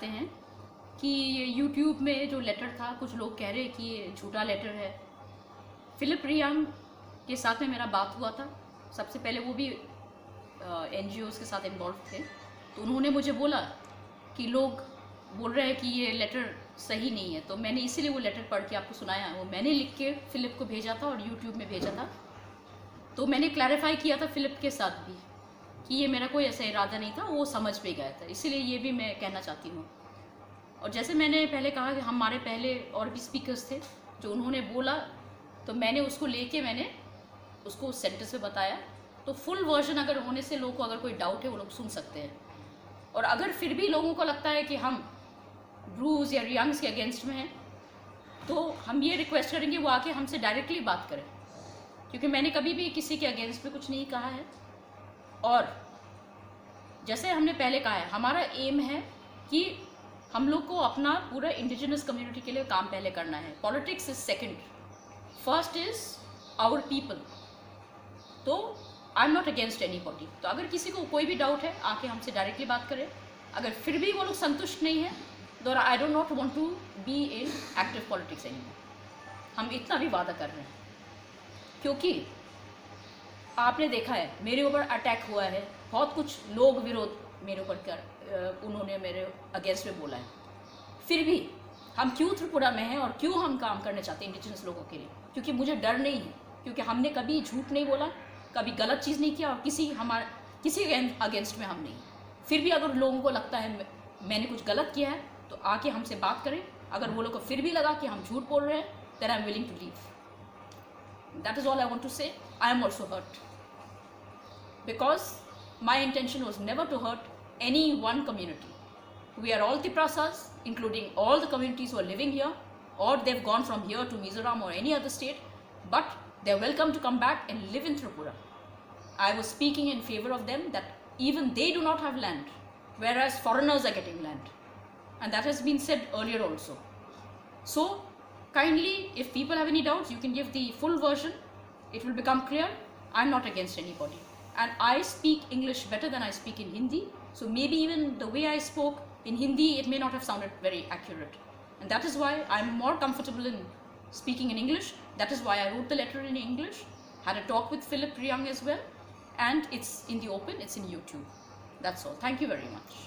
चाहते हैं कि यूट्यूब में जो लेटर था, कुछ लोग कह रहे हैं कि ये झूठा लेटर है। फिलिप रियांग के साथ में मेरा बात हुआ था। सबसे पहले वो भी NGOs के साथ इन्वॉल्व थे, तो उन्होंने मुझे बोला कि लोग बोल रहे हैं कि ये लेटर सही नहीं है, तो मैंने इसीलिए वो लेटर पढ़ के आपको सुनाया। वो मैंने लिख के फिलिप को भेजा था और यूट्यूब में भेजा था। तो मैंने क्लैरिफाई किया था फिलिप के साथ भी कि ये मेरा कोई ऐसा इरादा नहीं था, वो समझ पे गया था। इसीलिए ये भी मैं कहना चाहती हूँ। और जैसे मैंने पहले कहा कि हमारे पहले और भी स्पीकर्स थे जो उन्होंने बोला, तो मैंने उसको लेके मैंने उसको उस सेंटेंस में बताया। तो फुल वर्जन अगर होने से लोगों को अगर कोई डाउट है वो लोग सुन सकते हैं। और अगर फिर भी लोगों को लगता है कि हम ब्रूस या रियांग्स के अगेंस्ट में हैं, तो हम ये रिक्वेस्ट करेंगे वो आके हमसे डायरेक्टली बात करें, क्योंकि मैंने कभी भी किसी के अगेंस्ट में कुछ नहीं कहा है। और जैसे हमने पहले कहा है, हमारा एम है कि हम लोग को अपना पूरा इंडिजिनस कम्युनिटी के लिए काम पहले करना है। Politics is second, first is our people. तो I am not against anybody. तो अगर किसी को कोई भी डाउट है आके हमसे डायरेक्टली बात करें। अगर फिर भी वो लोग संतुष्ट नहीं है तो I don't not want to be in active politics anymore. हम इतना भी वादा कर रहे हैं, क्योंकि आपने देखा है मेरे ऊपर अटैक हुआ है, बहुत कुछ लोग विरोध मेरे ऊपर कर उन्होंने मेरे अगेंस्ट में बोला है। फिर भी हम क्यों त्रिपुरा में हैं और क्यों हम काम करना चाहते हैं इंडिजिनस लोगों के लिए? क्योंकि मुझे डर नहीं है, क्योंकि हमने कभी झूठ नहीं बोला, कभी गलत चीज़ नहीं किया, और किसी अगेंस्ट में हम नहीं। फिर भी अगर लोगों को लगता है मैंने कुछ गलत किया है तो आके हमसे बात करें। अगर वो लोग को फिर भी लगा कि हम झूठ बोल रहे हैं, then I am willing to leave. That is all I want to say. I am also hurt, because my intention was never to hurt any one community. We are all Tiprasas, including all the communities who are living here, or they've gone from here to Mizoram or any other state, but they're welcome to come back and live in Tripura. I was speaking in favor of them that even they do not have land, whereas foreigners are getting land. And that has been said earlier also. So, kindly, if people have any doubts, you can give the full version. It will become clear. I'm not against anybody. And I speak English better than I speak in Hindi. So maybe even the way I spoke in Hindi, it may not have sounded very accurate. And that is why I'm more comfortable in speaking in English. That is why I wrote the letter in English, had a talk with Philip Riang as well. And it's in the open, it's in YouTube. That's all. Thank you very much.